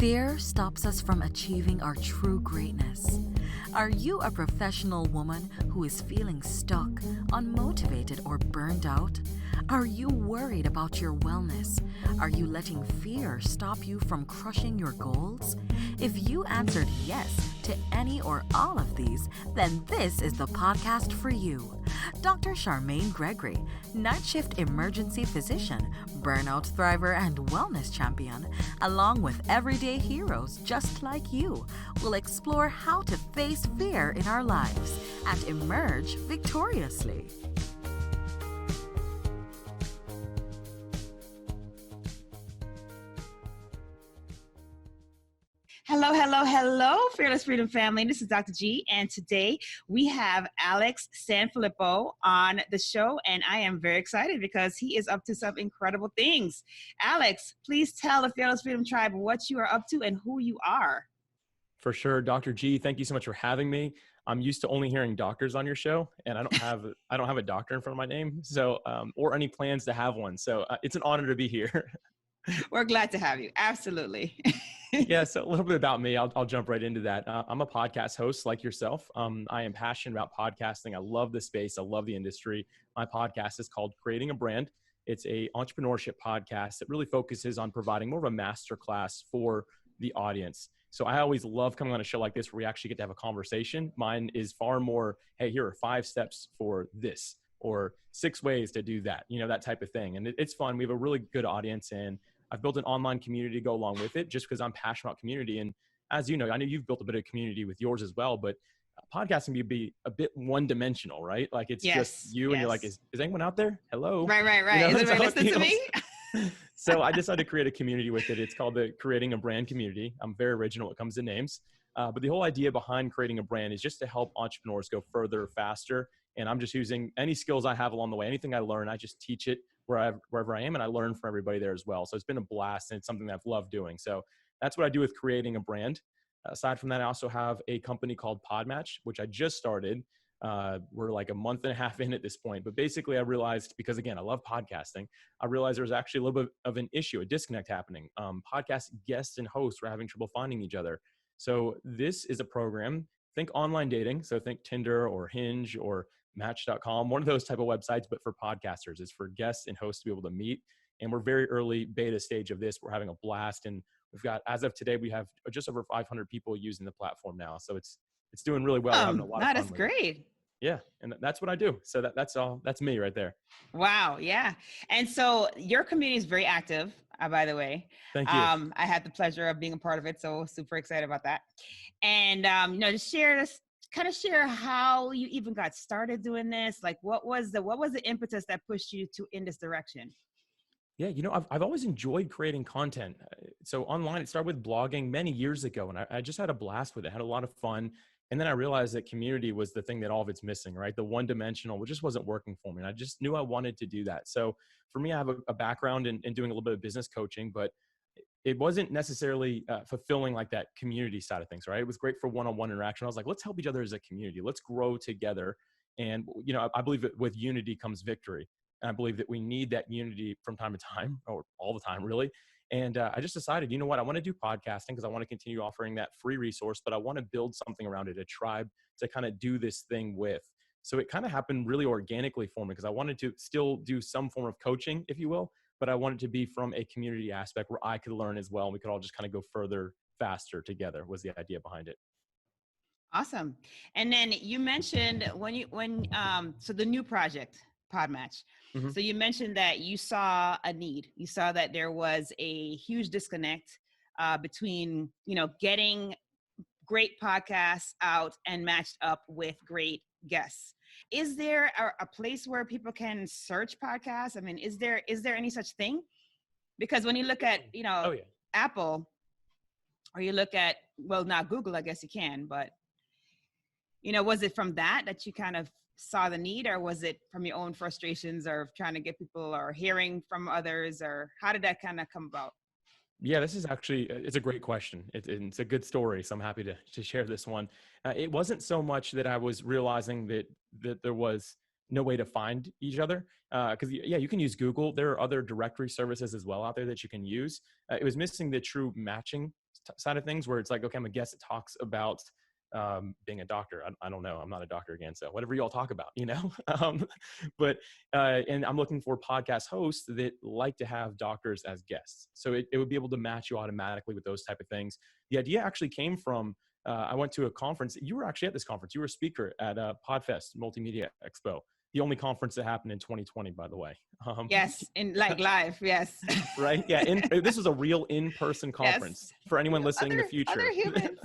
Fear stops us from achieving our true greatness. Are you a professional woman who is feeling stuck, unmotivated, or burned out? Are you worried about your wellness? Are you letting fear stop you from crushing your goals? If you answered yes to any or all of these, then this is the podcast for you. Dr. Charmaine Gregory, night shift emergency physician, burnout thriver, and wellness champion, along with everyday heroes just like you, will explore how to face fear in our lives and emerge victoriously. Hello, Fearless Freedom family. This is Dr. G, and today we have Alex Sanfilippo on the show, and I am very excited because he is up to some incredible things. Alex, please tell the Fearless Freedom Tribe what you are up to and who you are. For sure, Dr. G, thank you so much for having me. I'm used to only hearing doctors on your show, and I don't have a doctor in front of my name, so or any plans to have one. So it's an honor to be here. We're glad to have you. Absolutely. Yeah, so a little bit about me. I'll jump right into that. I'm a podcast host like yourself. I am passionate about podcasting. I love the space. I love the industry. My podcast is called Creating a Brand. It's a entrepreneurship podcast that really focuses on providing more of a masterclass for the audience. So I always love coming on a show like this where we actually get to have a conversation. Mine is far more, hey, here are 5 steps for this or 6 ways to do that, that type of thing. And it's fun. We have a really good audience, and I've built an online community to go along with it just because I'm passionate about community. And as you know, I know you've built a bit of community with yours as well, but podcasting can be a bit one-dimensional, right? Like it's just you and you're like, is anyone out there? Hello? Right. Is anybody listening to me? So I decided to create a community with it. It's called the Creating a Brand community. I'm very original when it comes to names. But the whole idea behind creating a brand is just to help entrepreneurs go further, faster. And I'm just using any skills I have along the way. Anything I learn, I just teach it wherever I am, and I learn from everybody there as well. So it's been a blast, and it's something that I've loved doing. So that's what I do with creating a brand. Aside from that, I also have a company called PodMatch, which I just started. We're like a month and a half in at this point. But basically, I realized, because again, I love podcasting, I realized there was actually a little bit of an issue, a disconnect happening. Podcast guests and hosts were having trouble finding each other. So this is a program, think online dating. So think Tinder or Hinge or Match.com, one of those type of websites, but for podcasters. It's for guests and hosts to be able to meet. And we're very early beta stage of this. We're having a blast. And we've got, as of today, we have just over 500 people using the platform now. So it's doing really well. Having a lot of fun. That is great. Yeah. And that's what I do. So that's all. That's me right there. Wow. Yeah. And so your community is very active, by the way. Thank you. I had the pleasure of being a part of it. So super excited about that. And, just share how you even got started doing this. Like what was the impetus that pushed you in this direction? Yeah. I've always enjoyed creating content. So online, it started with blogging many years ago, and I just had a blast with it. I had a lot of fun. And then I realized that community was the thing that all of it's missing, right? The one-dimensional, which just wasn't working for me. And I just knew I wanted to do that. So for me, I have a background in doing a little bit of business coaching, but it wasn't necessarily fulfilling like that community side of things, right? It was great for one-on-one interaction. I was like, let's help each other as a community. Let's grow together. And, I believe that with unity comes victory. And I believe that we need that unity from time to time, or all the time, really. And I just decided, you know what, I want to do podcasting because I want to continue offering that free resource, but I want to build something around it, a tribe to kind of do this thing with. So it kind of happened really organically for me because I wanted to still do some form of coaching, if you will, but I wanted to be from a community aspect where I could learn as well. And we could all just kind of go further, faster together was the idea behind it. Awesome. And then you mentioned so the new project, PodMatch. Mm-hmm. So you mentioned that you saw a need. You saw that there was a huge disconnect between, getting great podcasts out and matched up with great guests. Is there a place where people can search podcasts? I mean, is there any such thing? Because when you look at, Apple, or you look at, well, not Google, I guess you can, but, was it from that you kind of saw the need, or was it from your own frustrations or trying to get people or hearing from others, or how did that kind of come about? Yeah, this is actually, it's a great question. It's a good story. So I'm happy to share this one. It wasn't so much that I was realizing that there was no way to find each other. Because you can use Google. There are other directory services as well out there that you can use. It was missing the true matching side of things where it's like, okay, I'm a guest that talks about being a doctor. I don't know. I'm not a doctor again. So whatever y'all talk about, but and I'm looking for podcast hosts that like to have doctors as guests. So it would be able to match you automatically with those type of things. The idea actually came from, I went to a conference. You were actually at this conference. You were a speaker at PodFest Multimedia Expo, the only conference that happened in 2020, by the way. Yes, in like live, yes. Right? Yeah, this is a real in-person conference. Yes. For anyone listening in the future. Other humans.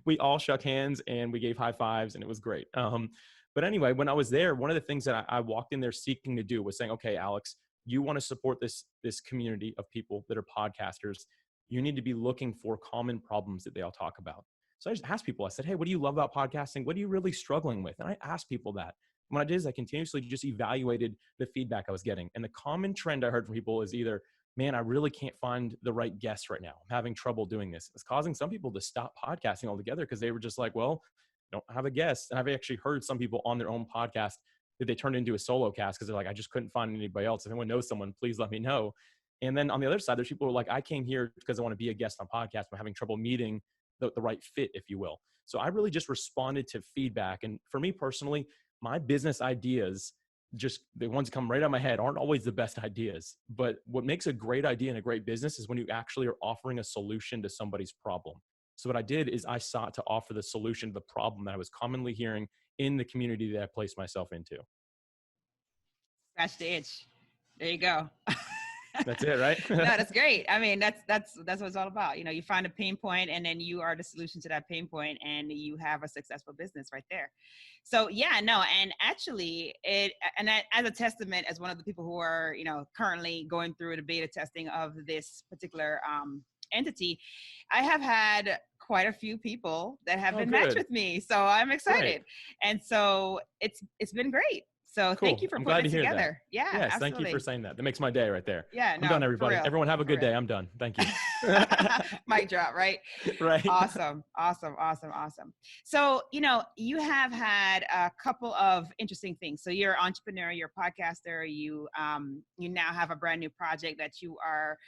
We all shook hands and we gave high fives, and it was great. But anyway, when I was there, one of the things that I walked in there seeking to do was saying, okay, Alex, you want to support this community of people that are podcasters. You need to be looking for common problems that they all talk about. So I just asked people, I said, hey, what do you love about podcasting? What are you really struggling with? And I asked people that. What I did is I continuously just evaluated the feedback I was getting. And the common trend I heard from people is either, man, I really can't find the right guest right now. I'm having trouble doing this. It's causing some people to stop podcasting altogether because they were just like, well, I don't have a guest. And I've actually heard some people on their own podcast that they turned into a solo cast because they're like, I just couldn't find anybody else. If anyone knows someone, please let me know. And then on the other side, there's people who are like, I came here because I want to be a guest on podcast. I'm having trouble meeting the right fit, if you will. So I really just responded to feedback. And for me personally, my business ideas, just the ones that come right out of my head, aren't always the best ideas. But what makes a great idea and a great business is when you actually are offering a solution to somebody's problem. So what I did is I sought to offer the solution to the problem that I was commonly hearing in the community that I placed myself into. Scratch the itch. There you go. That's it, right? No, that's great. I mean, that's what it's all about. You find a pain point and then you are the solution to that pain point and you have a successful business right there. So yeah, no. And actually as a testament, as one of the people who are, currently going through the beta testing of this particular, entity, I have had quite a few people that have been matched with me. So I'm excited. Great. And so it's been great. So cool. Thank you for putting it together. That. Yeah, yes, absolutely. thank you for saying that. That makes my day right there. Yeah, I'm done, everybody. Everyone have a good day. I'm done. Thank you. Mic drop, right? Right. Awesome. So, you have had a couple of interesting things. So you're an entrepreneur, you're a podcaster, you now have a brand new project that you are,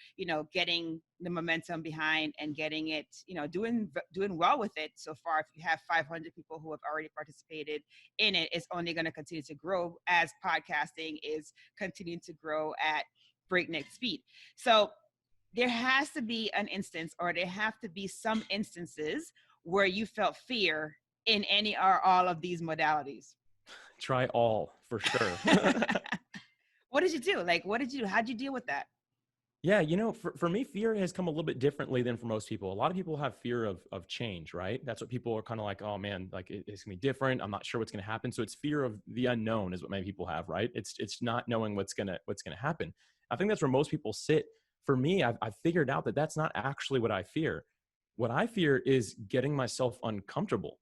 getting the momentum behind and getting it, doing well with it. So far, if you have 500 people who have already participated in it, it's only going to continue to grow as podcasting is continuing to grow at breakneck speed. So there has to be an instance, or there have to be some instances where you felt fear in any or all of these modalities. Try all, for sure. What did you do? How'd you deal with that? Yeah, for me, fear has come a little bit differently than for most people. A lot of people have fear of change, right? That's what people are kind of like, oh man, like it's gonna be different. I'm not sure what's gonna happen. So it's fear of the unknown is what many people have, right? It's not knowing what's gonna happen. I think that's where most people sit. For me, I've figured out that that's not actually what I fear. What I fear is getting myself uncomfortable.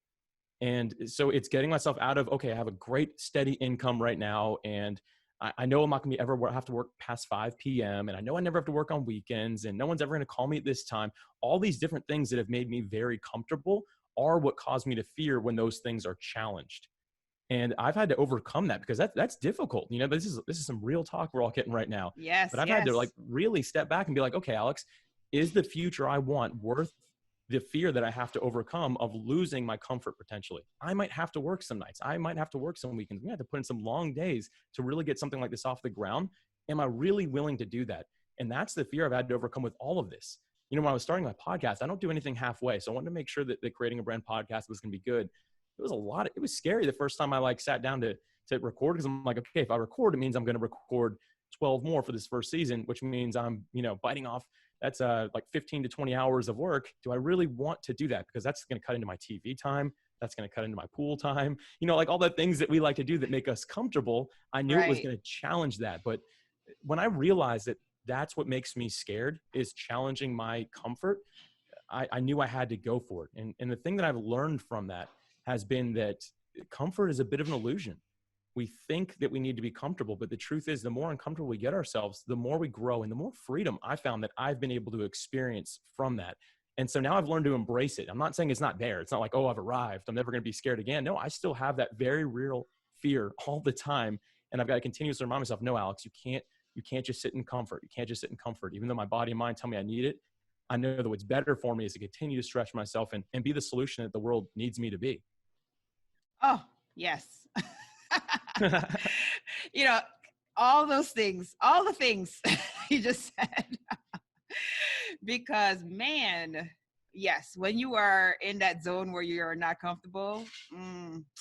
And so it's getting myself out of, okay, I have a great steady income right now, and I know I'm not going to ever have to work past 5 p.m. And I know I never have to work on weekends, and no one's ever going to call me at this time. All these different things that have made me very comfortable are what caused me to fear when those things are challenged. And I've had to overcome that because that's difficult. This is some real talk we're all getting right now. Yes. But I've had to really step back and be like, okay, Alex, is the future I want worth the fear that I have to overcome of losing my comfort potentially? I might have to work some nights. I might have to work some weekends. We have to put in some long days to really get something like this off the ground. Am I really willing to do that? And that's the fear I've had to overcome with all of this. When I was starting my podcast, I don't do anything halfway. So I wanted to make sure that creating a brand podcast was going to be good. It was scary the first time I sat down to record, because I'm like, okay, if I record, it means I'm going to record 12 more for this first season, which means I'm, biting off. That's 15 to 20 hours of work. Do I really want to do that? Because that's going to cut into my TV time. That's going to cut into my pool time. All the things that we like to do that make us comfortable. I knew it was going to challenge that. But when I realized that that's what makes me scared, is challenging my comfort, I knew I had to go for it. And the thing that I've learned from that has been that comfort is a bit of an illusion. We think that we need to be comfortable, but the truth is the more uncomfortable we get ourselves, the more we grow and the more freedom I found that I've been able to experience from that. And so now I've learned to embrace it. I'm not saying it's not there. It's not like, oh, I've arrived, I'm never going to be scared again. No, I still have that very real fear all the time. And I've got to continuously remind myself, no, Alex, you can't just sit in comfort. You can't just sit in comfort. Even though my body and mind tell me I need it, I know that what's better for me is to continue to stretch myself and be the solution that the world needs me to be. Oh, yes. You know, all those things, all the things you just said. Because man, yes, when you are in that zone where you're not comfortable,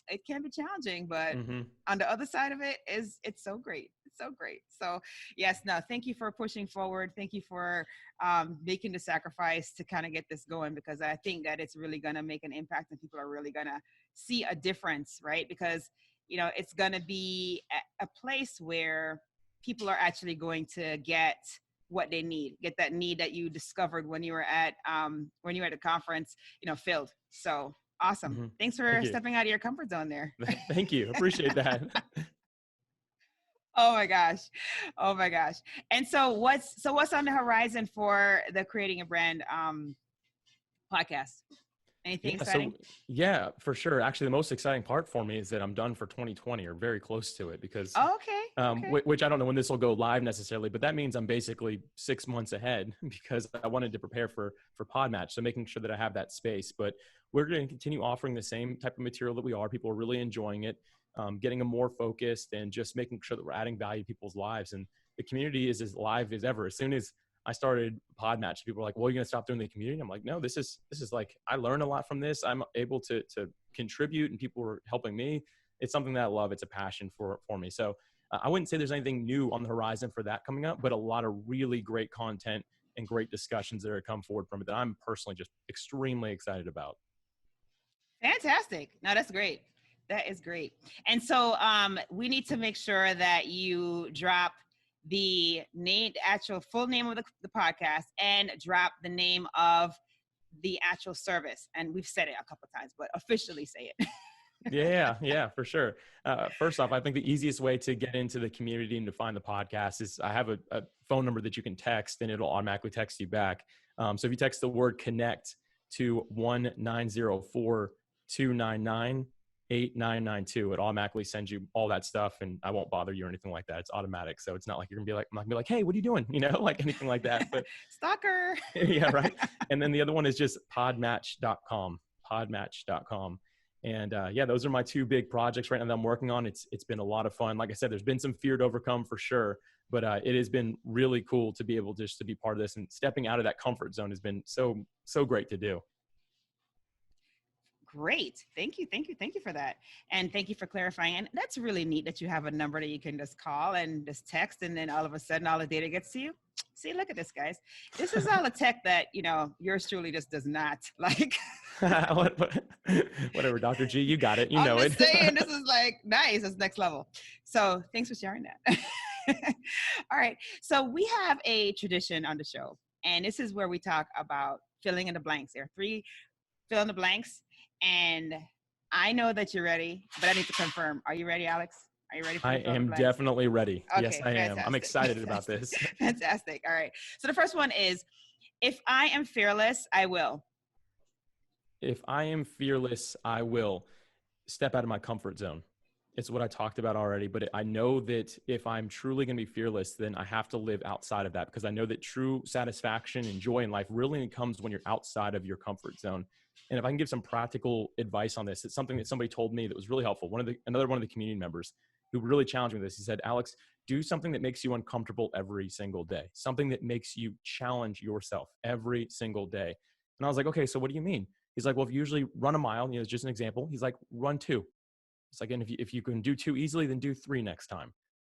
it can be challenging, but Mm-hmm. on the other side of it is, it's so great. It's so great. So yes, no, thank you for pushing forward. Thank you for making the sacrifice to kind of get this going, because I think that it's really going to make an impact and people are really going to see a difference, right? Because, you know, it's going to be a place where people are actually going to get what they need, get that need that you discovered when you were at the conference, you know, filled. So awesome. Mm-hmm. Thanks for stepping out of your comfort zone there. Thank you. Appreciate that. Oh my gosh. Oh my gosh. And so what's on the horizon for the Creating a Brand podcast? Anything exciting? Yeah, for sure. Actually, the most exciting part for me is that I'm done for 2020 or very close to it, because okay. which I don't know when this will go live necessarily, but that means I'm basically 6 months ahead because I wanted to prepare for PodMatch. So making sure that I have that space, but we're going to continue offering the same type of material that we are. People are really enjoying it, getting them more focused and just making sure that we're adding value to people's lives. And the community is as live as ever. As soon as I started PodMatch, people were like, well, you're going to stop doing the community? I'm like, no, this is like, I learned a lot from this. I'm able to contribute and people were helping me. It's something that I love. It's a passion for me. So I wouldn't say there's anything new on the horizon for that coming up, but a lot of really great content and great discussions that are come forward from it that I'm personally just extremely excited about. Fantastic. No, that's great. That is great. And so we need to make sure that you drop the name, the actual full name of the podcast, and drop the name of the actual service. And we've said it a couple of times, but officially say it. Yeah, for sure. First off, I think the easiest way to get into the community and to find the podcast is I have a phone number that you can text and it'll automatically text you back. So if you text the word connect to 1-904-299-8992, it automatically sends you all that stuff and I won't bother you or anything like that. It's automatic. So it's not like you're gonna be like, I'm not gonna be like, hey, what are you doing? You know, like anything like that. But stalker. Yeah, right. And then the other one is just podmatch.com. And yeah, those are my two big projects right now that I'm working on. It's been a lot of fun. Like I said, there's been some fear to overcome for sure, but it has been really cool to be able just to be part of this, and stepping out of that comfort zone has been so great to do. Great. Thank you for that. And thank you for clarifying. And that's really neat that you have a number that you can just call and just text, and then all of a sudden all the data gets to you. See, look at this, guys. This is all a tech that, you know, yours truly just does not like. Whatever, Dr. G, you got it. You know I'm it. just saying, this is like nice. It's next level. So thanks for sharing that. All right. So we have a tradition on the show, and this is where we talk about filling in the blanks. There are 3 fill in the blanks, and I know that you're ready, but I need to confirm. Are you ready, Alex? Are you ready for I am definitely ready. Okay, yes, I am. I'm excited about this. Fantastic. All right. So the first one is, if I am fearless, I will. If I am fearless, I will step out of my comfort zone. It's what I talked about already, but I know that if I'm truly going to be fearless, then I have to live outside of that, because I know that true satisfaction and joy in life really comes when you're outside of your comfort zone. And if I can give some practical advice on this, it's something that somebody told me that was really helpful. Another one of the community members who really challenged me with this, he said, Alex, do something that makes you uncomfortable every single day, something that makes you challenge yourself every single day. And I was like, okay, so what do you mean? He's like, well, if you usually run a mile, you know, just an example. He's like, run 2. It's like, and if you can do 2 easily, then do 3 next time,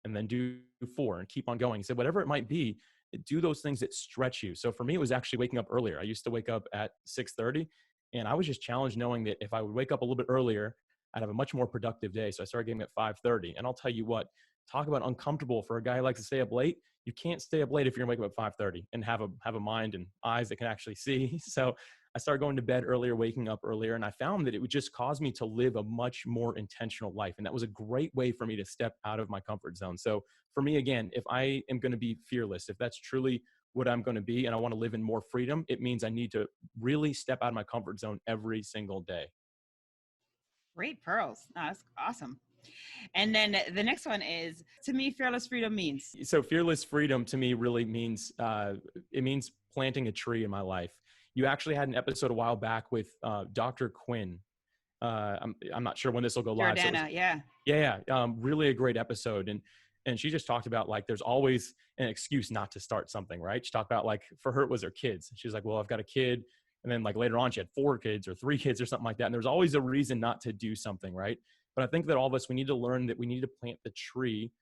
and then do 4 and keep on going. He said, whatever it might be, do those things that stretch you. So for me, it was actually waking up earlier. I used to wake up at 6:30, and I was just challenged knowing that if I would wake up a little bit earlier, I'd have a much more productive day. So I started getting at 5:30. And I'll tell you what, talk about uncomfortable for a guy who likes to stay up late. You can't stay up late if you're gonna wake up at 5:30 and have a mind and eyes that can actually see. So I started going to bed earlier, waking up earlier, and I found that it would just cause me to live a much more intentional life. And that was a great way for me to step out of my comfort zone. So for me, again, if I am going to be fearless, if that's truly what I'm going to be, and I want to live in more freedom, it means I need to really step out of my comfort zone every single day. Great pearls. Oh, that's awesome. And then the next one is, to me, fearless freedom means. So fearless freedom to me really means, it means planting a tree in my life. You actually had an episode a while back with Dr. Quinn. I'm not sure when this will go live. Jordana, yeah. Yeah, really a great episode. And she just talked about like, there's always an excuse not to start something, right? She talked about like, for her, it was her kids. She's like, well, I've got a kid. And then like later on, she had 4 kids or 3 kids or something like that. And there's always a reason not to do something, right? But I think that all of us, we need to learn that we need to plant the tree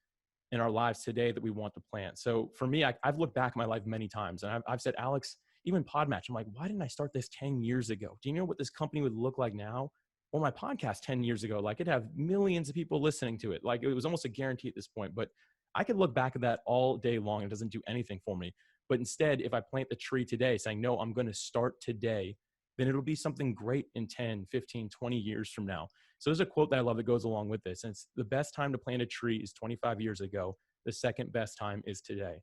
in our lives today that we want to plant. So for me, I've looked back at my life many times and I've said, Alex, even PodMatch, I'm like, why didn't I start this 10 years ago? Do you know what this company would look like now? Or my podcast 10 years ago, like it'd have millions of people listening to it. Like it was almost a guarantee at this point, but I could look back at that all day long. It doesn't do anything for me. But instead, if I plant the tree today saying, no, I'm going to start today, then it'll be something great in 10, 15, 20 years from now. So there's a quote that I love that goes along with this. And it's the best time to plant a tree is 25 years ago. The second best time is today.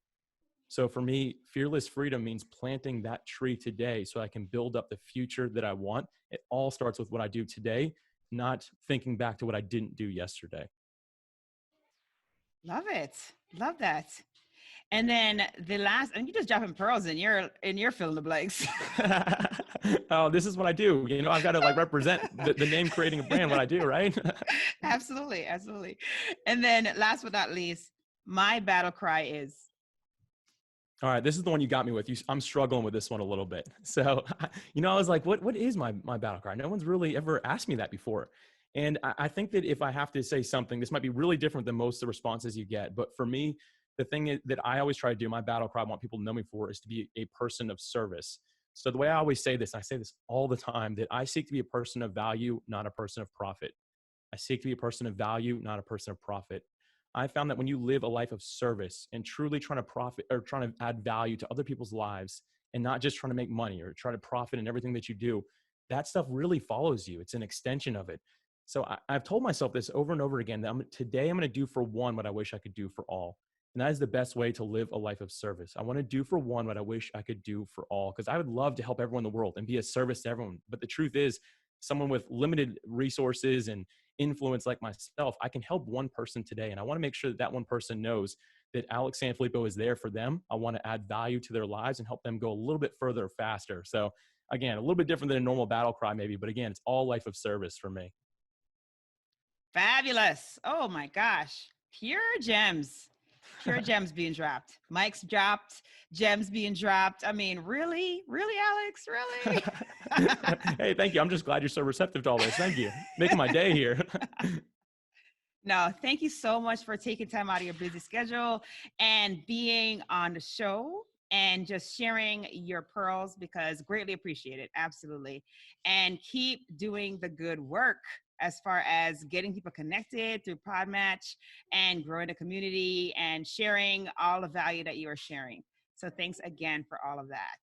So for me, fearless freedom means planting that tree today so I can build up the future that I want. It all starts with what I do today, not thinking back to what I didn't do yesterday. Love it. Love that. And then the last, and you just dropping pearls in your fill in the blanks. Oh, this is what I do. You know, I've got to like represent the name creating a brand, what I do, right? Absolutely. Absolutely. And then last but not least, my battle cry is. All right, this is the one you got me with. I'm struggling with this one a little bit. So, you know, I was like, what is my battle cry? No one's really ever asked me that before. And I think that if I have to say something, this might be really different than most of the responses you get. But for me, the thing that I always try to do, my battle cry I want people to know me for, is to be a person of service. So the way I always say this, and I say this all the time, that I seek to be a person of value, not a person of profit. I seek to be a person of value, not a person of profit. I found that when you live a life of service and truly trying to profit or trying to add value to other people's lives and not just trying to make money or try to profit in everything that you do, that stuff really follows you. It's an extension of it. So I've told myself this over and over again, that today I'm going to do for one what I wish I could do for all. And that is the best way to live a life of service. I want to do for one what I wish I could do for all, because I would love to help everyone in the world and be a service to everyone. But the truth is, someone with limited resources and influence like myself, I can help one person today. And I want to make sure that that one person knows that Alex Sanfilippo is there for them. I want to add value to their lives and help them go a little bit further faster. So again, a little bit different than a normal battle cry maybe, but again, it's all life of service for me. Fabulous. Oh my gosh. Pure gems. Pure gems being dropped. Mics dropped, gems being dropped. I mean, really? Really, Alex? Really? Hey, thank you. I'm just glad you're so receptive to all this. Thank you. Making my day here. No, thank you so much for taking time out of your busy schedule and being on the show and just sharing your pearls, because greatly appreciated. Absolutely. And keep doing the good work as far as getting people connected through PodMatch and growing the community and sharing all the value that you are sharing. So thanks again for all of that.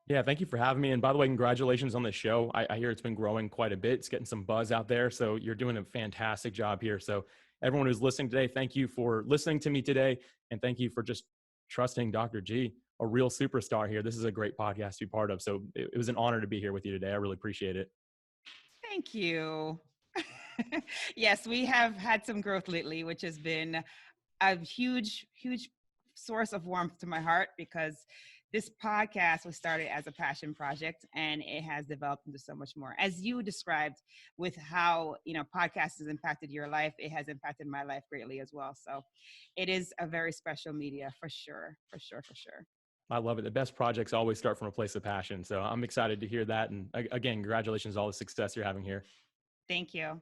Yeah, thank you for having me. And by the way, congratulations on the show. I hear it's been growing quite a bit. It's getting some buzz out there. So you're doing a fantastic job here. So everyone who's listening today, thank you for listening to me today. And thank you for just trusting Dr. G, a real superstar here. This is a great podcast to be part of. So it was an honor to be here with you today. I really appreciate it. Thank you. Yes, we have had some growth lately, which has been a huge, huge source of warmth to my heart, because this podcast was started as a passion project and it has developed into so much more. As you described with how, you know, podcast has impacted your life, it has impacted my life greatly as well. So it is a very special media for sure, for sure, for sure. I love it. The best projects always start from a place of passion. So I'm excited to hear that. And again, congratulations on all the success you're having here. Thank you.